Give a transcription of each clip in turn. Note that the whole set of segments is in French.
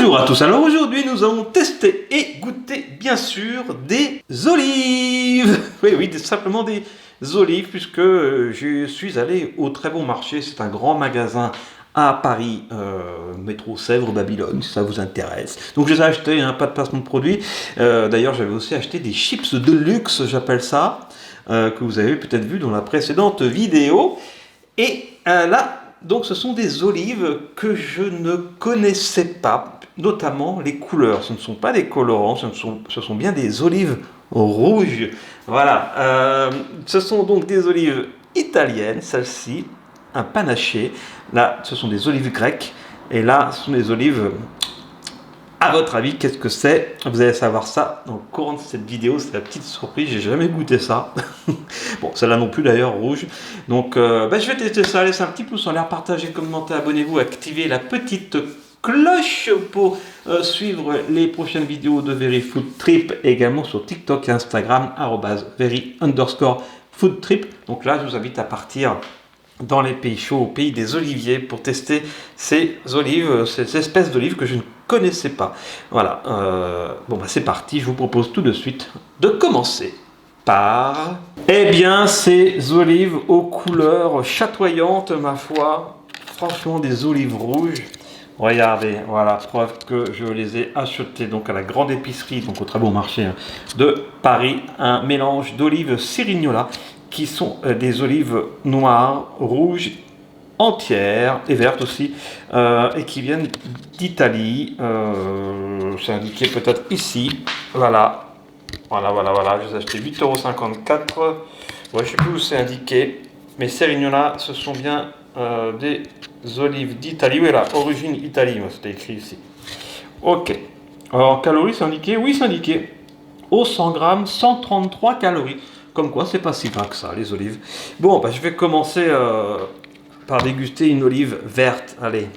Bonjour à tous, alors aujourd'hui nous allons tester et goûter bien sûr des olives. Oui, simplement des olives puisque je suis allé au Très Bon Marché, c'est un grand magasin à Paris, métro Sèvres, Babylone, si ça vous intéresse. Donc je les ai achetés, pas de placement de produit. D'ailleurs j'avais aussi acheté des chips de luxe, j'appelle ça, que vous avez peut-être vu dans la précédente vidéo. Et là, donc ce sont des olives que je ne connaissais pas, notamment les couleurs. Ce ne sont pas des colorants, ce sont bien des olives rouges. Voilà, ce sont donc des olives italiennes, celle-ci, un panaché. Là, ce sont des olives grecques. Et là, ce sont des olives... À votre avis, qu'est-ce que c'est? Vous allez savoir ça dans le courant de cette vidéo, c'est la petite surprise, j'ai jamais goûté ça. Bon, celle-là non plus d'ailleurs, rouge. Donc, je vais tester ça, laissez un petit pouce en l'air, partagez, commentez, abonnez-vous, activez la petite cloche pour suivre les prochaines vidéos de Very Food Trip, également sur TikTok et Instagram, @very_foodtrip. Donc là, je vous invite à partir dans les pays chauds, au pays des oliviers, pour tester ces olives, ces espèces d'olives que je ne connaissais pas. Voilà, c'est parti, je vous propose tout de suite de commencer par... Eh bien, ces olives aux couleurs chatoyantes, ma foi, franchement des olives rouges. Regardez, voilà, preuve que je les ai achetées donc à la grande épicerie, donc au Très Bon Marché de Paris, un mélange d'olives Cerignola, qui sont des olives noires, rouges, entières et vertes aussi, et qui viennent d'Italie. C'est indiqué peut-être ici. Voilà, je les ai achetés 8,54 €. Ouais, je ne sais plus où c'est indiqué, mais Cerignola, ce sont bien des olives d'Italie. Oui, là, origine Italie, c'était écrit ici. Ok. Alors, calories, c'est indiqué? Oui, c'est indiqué. Au 100 grammes, 133 calories. Comme quoi, c'est pas si gras que ça, les olives. Bon, je vais commencer par déguster une olive verte. Allez,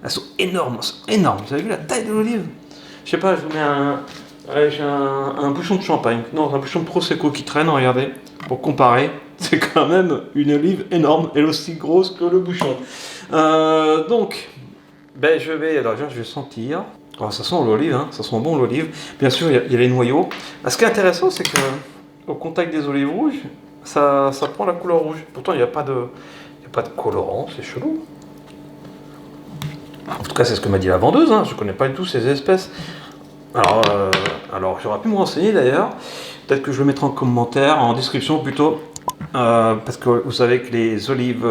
elles sont énormes, énormes. Vous avez vu la taille de l'olive? Je sais pas, je vous mets j'ai un bouchon de champagne. Non, un bouchon de Prosecco qui traîne, regardez. Pour comparer, c'est quand même une olive énorme, elle aussi grosse que le bouchon. Donc, je vais sentir. Oh, ça sent l'olive, ça sent bon l'olive. Bien sûr, il y a les noyaux. Ce qui est intéressant, c'est que au contact des olives rouges, ça prend la couleur rouge. Pourtant, il n'y a pas de colorant, c'est chelou. En tout cas, c'est ce que m'a dit la vendeuse. Je ne connais pas du tout ces espèces. Alors j'aurais pu me renseigner d'ailleurs. Peut-être que je le mettrai en commentaire, en description plutôt. Parce que vous savez que les olives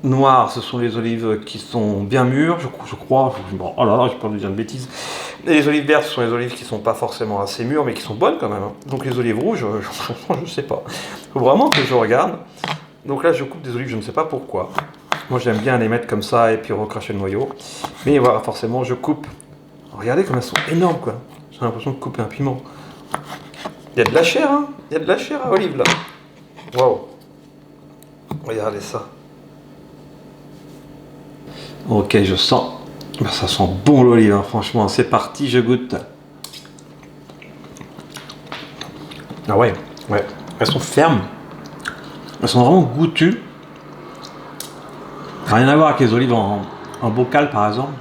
noires, ce sont les olives qui sont bien mûres, je crois. Oh là là, j'ai pas envie de dire de bêtises. Et les olives vertes, ce sont les olives qui ne sont pas forcément assez mûres, mais qui sont bonnes quand même. Donc les olives rouges, je ne sais pas. Il faut vraiment que je regarde. Donc là, je coupe des olives, je ne sais pas pourquoi. Moi, j'aime bien les mettre comme ça et puis recracher le noyau. Mais voilà, forcément, je coupe. Regardez comme elles sont énormes, quoi. J'ai l'impression de couper un piment. Il y a de la chair, Il y a de la chair à olive, là. Waouh. Regardez ça. Ok, je sens. Ça sent bon l'olive, franchement. C'est parti, je goûte. Ah ouais. Elles sont fermes. Elles sont vraiment goûtues. Rien à voir avec les olives en bocal, par exemple.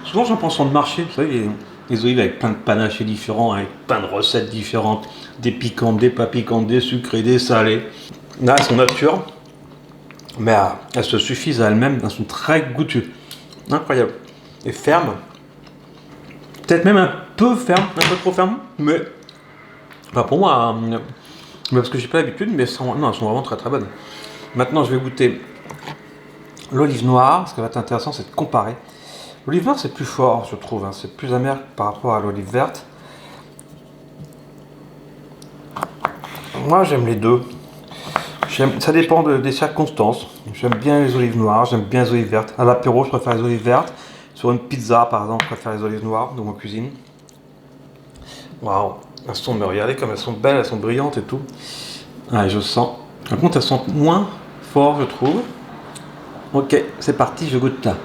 Souvent, j'en prends sur le marché. Vous savez, les olives avec plein de panachés différents, avec plein de recettes différentes. Des piquantes, des pas piquantes, des sucrées, des salées. Là, elles sont nature. Mais elles se suffisent à elles-mêmes. Elles sont très goûtues. Incroyable. Et fermes. Peut-être même un peu fermes, un peu trop fermes. Mais pour moi, parce que j'ai pas l'habitude, mais elles sont vraiment très très bonnes. Maintenant, je vais goûter l'olive noire. Ce qui va être intéressant, c'est de comparer. L'olive noire, c'est plus fort, je trouve. C'est plus amer par rapport à l'olive verte. Moi, j'aime les deux. Ça dépend des circonstances. J'aime bien les olives noires, j'aime bien les olives vertes. À l'apéro, je préfère les olives vertes. Sur une pizza, par exemple, je préfère les olives noires dans ma cuisine. Waouh, mais regardez comme elles sont belles, elles sont brillantes et tout. Ah, je sens. Par contre, elles sont moins fortes, je trouve. Ok, c'est parti, je goûte là.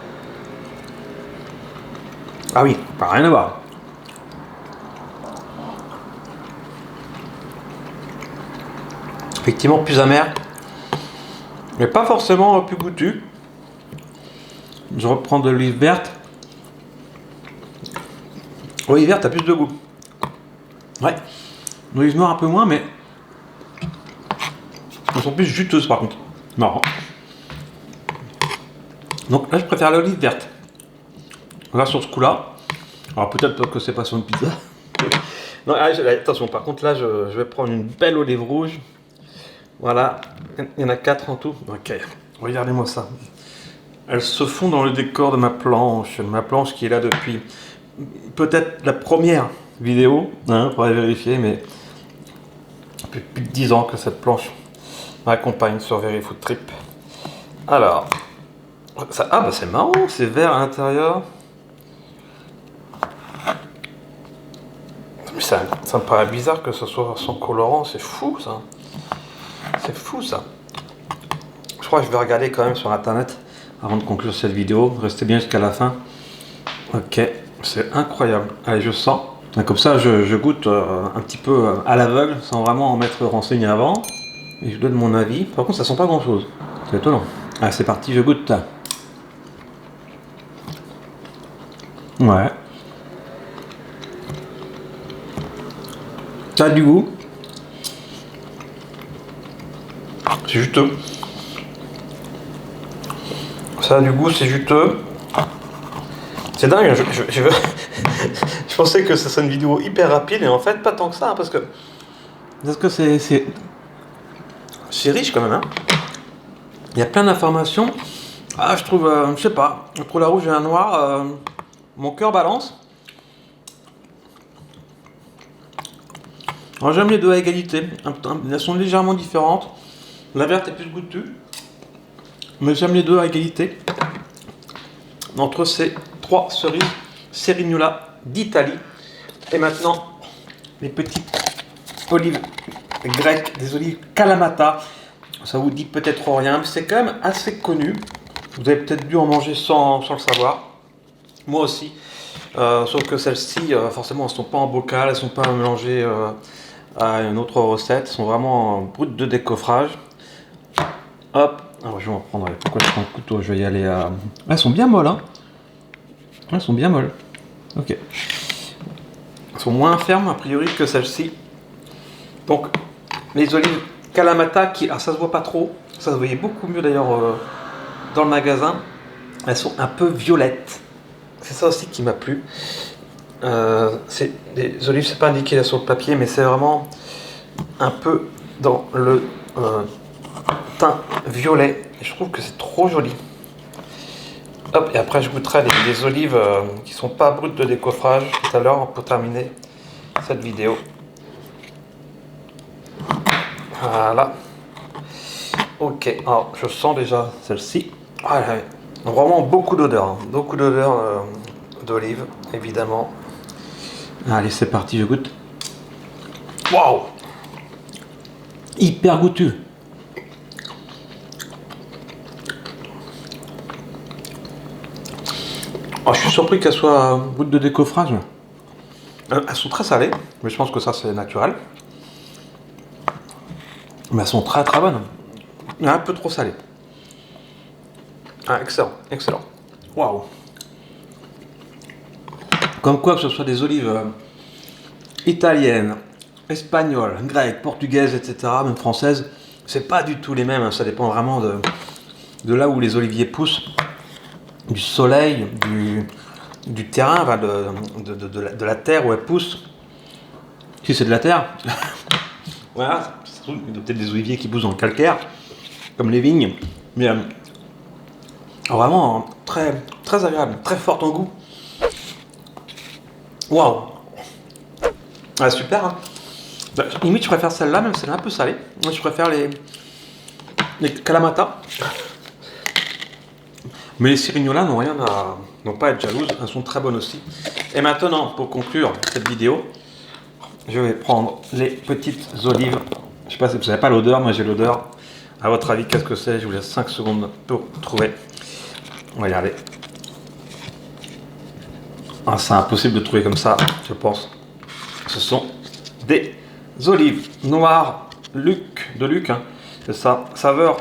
Ah oui, pas rien à voir. Effectivement, plus amer, mais pas forcément plus goûtu. Je reprends de l'olive verte. Olive verte a plus de goût. Ouais. L'olive noire un peu moins, mais elles sont plus juteuses par contre. Marrant. Donc là, je préfère l'olive verte. Là, sur ce coup-là. Alors peut-être que c'est pas sur une pizza. Non, attention, par contre là, je vais prendre une belle olive rouge. Voilà, il y en a 4 en tout. Ok, regardez-moi ça. Elles se font dans le décor de ma planche qui est là depuis peut-être la première vidéo. Hein, faudrait vérifier, mais depuis plus de 10 ans que cette planche m'accompagne sur Very Food Trip. Alors, ça, ah bah c'est marrant, c'est vert à l'intérieur. Ça me paraît bizarre que ce soit sans colorant, c'est fou ça. C'est fou ça. Je crois que je vais regarder quand même sur internet avant de conclure cette vidéo. Restez bien jusqu'à la fin. Ok, c'est incroyable. Allez, je sens. Comme ça, je goûte un petit peu à l'aveugle sans vraiment en m'être renseigné avant. Et je donne mon avis. Par contre, ça sent pas grand chose. C'est étonnant. Allez, c'est parti, je goûte. Ouais. Ça a du goût. C'est juteux. Ça a du goût, c'est juteux. C'est dingue, je pensais que ce serait une vidéo hyper rapide et en fait pas tant que ça, hein, parce que c'est riche quand même. Hein. Il y a plein d'informations. Ah, je trouve, je sais pas, entre la rouge et la noire, mon cœur balance. Alors j'aime les deux à égalité. Elles sont légèrement différentes. La verte est plus goûtue. Mais j'aime les deux à égalité. Entre ces 3 cerises Cerignola d'Italie. Et maintenant, les petites olives grecques, des olives Kalamata. Ça vous dit peut-être rien, mais c'est quand même assez connu. Vous avez peut-être dû en manger sans le savoir. Moi aussi. Sauf que celles-ci, forcément, elles ne sont pas en bocal, elles ne sont pas mélangées à une autre recette. Elles sont vraiment brutes de décoffrage. Hop. Alors, je vais en prendre. Pourquoi je prends le couteau? Je vais y aller à... Elles sont bien molles, hein. Elles sont bien molles. Ok. Elles sont moins fermes, a priori, que celles-ci. Donc, les olives Kalamata, qui... Alors, ça se voit pas trop. Ça se voyait beaucoup mieux, d'ailleurs, dans le magasin. Elles sont un peu violettes. C'est ça aussi qui m'a plu. C'est des olives, c'est pas indiqué là sur le papier, mais c'est vraiment un peu dans le teint violet. Et je trouve que c'est trop joli. Hop, et après je goûterai des olives qui sont pas brutes de décoffrage tout à l'heure pour terminer cette vidéo. Voilà. Ok, alors je sens déjà celle-ci. Ah, vraiment beaucoup d'odeur, hein. Beaucoup d'odeur d'olive, évidemment. Allez, c'est parti, je goûte. Waouh! Hyper goûteux. Oh, je suis surpris qu'elles soient brutes de décoffrage. Elles sont très salées, mais je pense que ça c'est naturel. Mais elles sont très très bonnes. Un peu trop salées. Ah, excellent, excellent. Waouh! Comme quoi que ce soit des olives italiennes, espagnoles, grecques, portugaises, etc., même françaises, c'est pas du tout les mêmes. Ça dépend vraiment de là où les oliviers poussent, du soleil, du terrain, enfin de la terre où elles poussent. Si c'est de la terre, voilà, il y a peut-être des oliviers qui poussent dans le calcaire, comme les vignes, mais vraiment très, très agréable, très forte en goût. Waouh! Ah, super, hein. Bah, limite je préfère celle-là, même si elle est un peu salée. Moi je préfère les Kalamata. Mais les Cerignola n'ont pas à être jalouses, elles sont très bonnes aussi. Et maintenant, pour conclure cette vidéo, je vais prendre les petites olives. Je sais pas si vous n'avez pas l'odeur, moi j'ai l'odeur. À votre avis, qu'est-ce que c'est? Je vous laisse 5 secondes pour trouver. Regardez. Ah, c'est impossible de trouver comme ça, je pense. Ce sont des olives noires de Luc, hein. C'est ça, saveur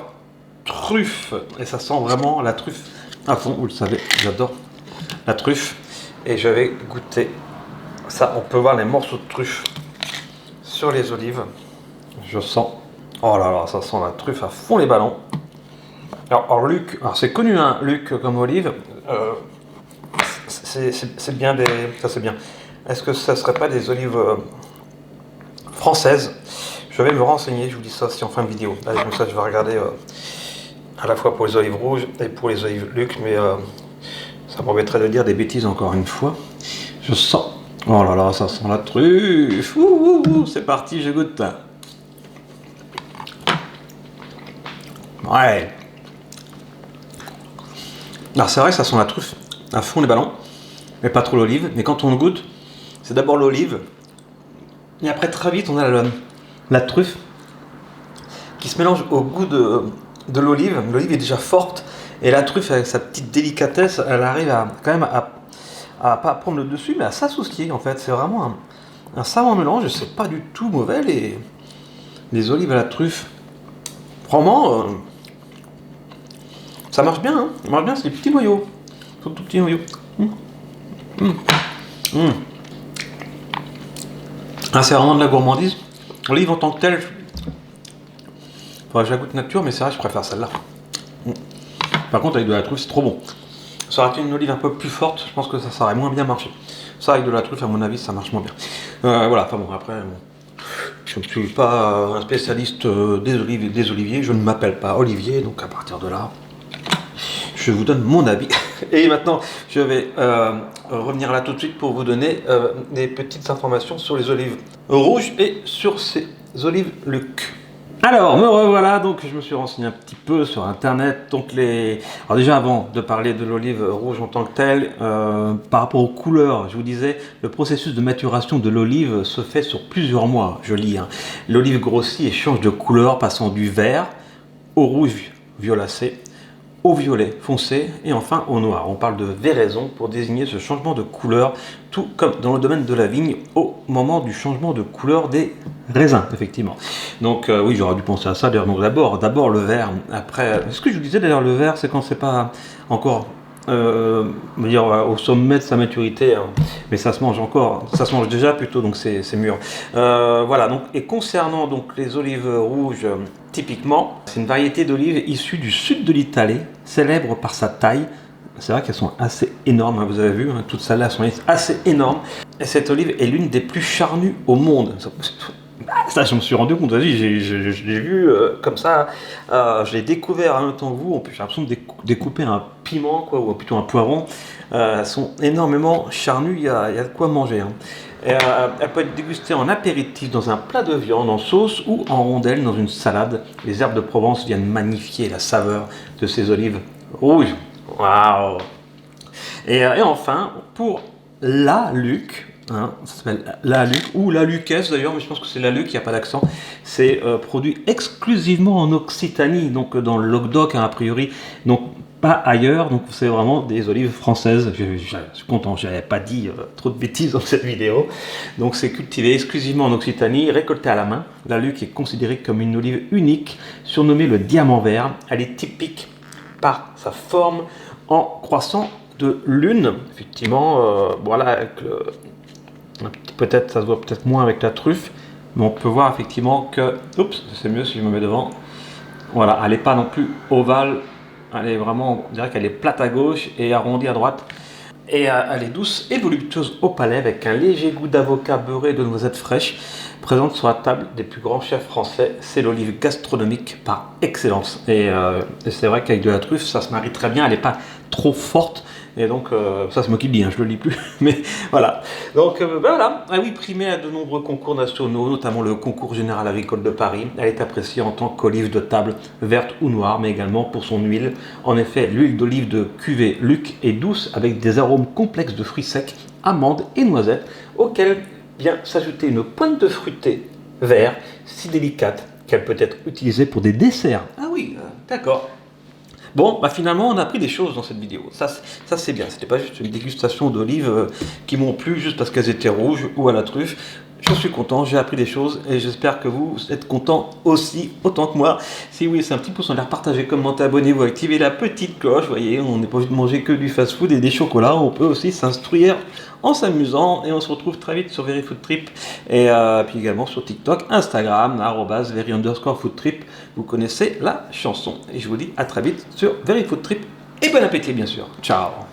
truffe. Et ça sent vraiment la truffe à fond, vous le savez, j'adore la truffe. Et je vais goûter Ça, on peut voir les morceaux de truffe sur les olives. Je sens. Oh là là, ça sent la truffe à fond les ballons. Alors Luc, c'est connu, hein, Luc comme olive. C'est bien des. Ça c'est bien. Est-ce que ça serait pas des olives françaises? Je vais me renseigner, je vous dis ça si en fin de vidéo. Allez, comme ça je vais regarder à la fois pour les olives rouges et pour les olives Luc, mais ça m'embêterait de dire des bêtises encore une fois. Je sens. Oh là là, ça sent la truffe. C'est parti, je goûte. Ouais. Alors c'est vrai que ça sent la truffe à fond les ballons, mais pas trop l'olive. Mais quand on le goûte, c'est d'abord l'olive, et après très vite on a la truffe qui se mélange au goût de l'olive. L'olive est déjà forte, et la truffe avec sa petite délicatesse, elle arrive quand même à pas prendre le dessus, mais à s'associer en fait. C'est vraiment un savant mélange, et c'est pas du tout mauvais les olives à la truffe. Vraiment, ça marche bien, hein. Ça marche bien, c'est des petits noyaux. Tout petits noyaux. Ah, c'est vraiment de la gourmandise. L'olive en tant que telle, faudrait que je la goûte nature, mais c'est vrai, je préfère celle-là. Par contre, avec de la truffe, c'est trop bon. Ça aurait été une olive un peu plus forte, je pense que ça aurait moins bien marché. Ça, avec de la truffe, à mon avis, ça marche moins bien. Voilà, enfin bon, après, je ne suis pas un spécialiste des oliviers, je ne m'appelle pas Olivier, donc à partir de là, je vous donne mon avis. Et maintenant, je vais revenir là tout de suite pour vous donner des petites informations sur les olives rouges et sur ces olives Luc. Alors, me revoilà, donc je me suis renseigné un petit peu sur internet. Donc alors déjà avant de parler de l'olive rouge en tant que telle, par rapport aux couleurs, je vous disais, le processus de maturation de l'olive se fait sur plusieurs mois, je lis. Hein. L'olive grossit et change de couleur, passant du vert au rouge violacé, au violet foncé et enfin au noir. On parle de véraison pour désigner ce changement de couleur, tout comme dans le domaine de la vigne au moment du changement de couleur des raisins, effectivement. Donc oui, j'aurais dû penser à ça d'ailleurs. Donc d'abord le vert, après, ce que je vous disais d'ailleurs, le vert, c'est quand c'est pas encore dire au sommet de sa maturité, hein. Mais ça se mange encore, ça se mange déjà plutôt, donc c'est mûr. Voilà, donc, et concernant donc les olives rouges, typiquement, c'est une variété d'olives issue du sud de l'Italie, célèbre par sa taille. C'est vrai qu'elles sont assez énormes, hein, vous avez vu, hein, toutes celles-là sont assez énormes. Et cette olive est l'une des plus charnues au monde. Ça, je me suis rendu compte, je l'ai vu comme ça, je l'ai découvert en même temps que vous. En plus, j'ai l'impression de découper un piment, quoi, ou plutôt un poivron. Elles sont énormément charnues, il y a de quoi manger. Hein. Elle peut être dégustée en apéritif dans un plat de viande, en sauce ou en rondelles dans une salade. Les herbes de Provence viennent magnifier la saveur de ces olives rouges. Waouh! Et enfin, pour la Luc, hein, ça s'appelle la Luc, ou la Lucesse d'ailleurs, mais je pense que c'est la Luc, il n'y a pas d'accent. C'est produit exclusivement en Occitanie, donc dans le Languedoc, hein, a priori, donc pas ailleurs. Donc c'est vraiment des olives françaises. Je suis content, je n'avais pas dit trop de bêtises dans cette vidéo. Donc c'est cultivé exclusivement en Occitanie, récolté à la main. La Luc est considérée comme une olive unique, surnommée le diamant vert. Elle est typique par sa forme en croissant de lune, effectivement, voilà, avec peut-être ça se voit peut-être moins avec la truffe, mais on peut voir effectivement que, oups, c'est mieux si je me mets devant, voilà, elle n'est pas non plus ovale, elle est vraiment, on dirait qu'elle est plate à gauche et arrondie à droite, et elle est douce et voluptueuse au palais avec un léger goût d'avocat beurré et de noisettes fraîches, présente sur la table des plus grands chefs français. C'est l'olive gastronomique par excellence, et c'est vrai qu'avec de la truffe ça se marie très bien, elle n'est pas trop forte. Et donc, ça c'est moi qui le dis, hein, je le lis plus, mais voilà. Donc ben voilà, ah oui, primée à de nombreux concours nationaux, notamment le concours général agricole de Paris. Elle est appréciée en tant qu'olive de table, verte ou noire, mais également pour son huile. En effet, l'huile d'olive de cuvée Luc est douce avec des arômes complexes de fruits secs, amandes et noisettes, auxquels vient s'ajouter une pointe de fruité vert, si délicate qu'elle peut être utilisée pour des desserts. Ah oui, d'accord. Bon, bah finalement, on a appris des choses dans cette vidéo. Ça c'est bien. C'était pas juste une dégustation d'olives qui m'ont plu juste parce qu'elles étaient rouges ou à la truffe. Je suis content, j'ai appris des choses et j'espère que vous êtes contents aussi, autant que moi. Si oui, c'est un petit pouce en l'air, partagez, commentez, abonnez-vous, activez la petite cloche. Vous voyez, on n'est pas obligé de manger que du fast-food et des chocolats. On peut aussi s'instruire en s'amusant. Et on se retrouve très vite sur Very Food Trip et puis également sur TikTok, Instagram, @very_food_trip. Vous connaissez la chanson. Et je vous dis à très vite sur Very Food Trip et bon appétit bien sûr. Ciao.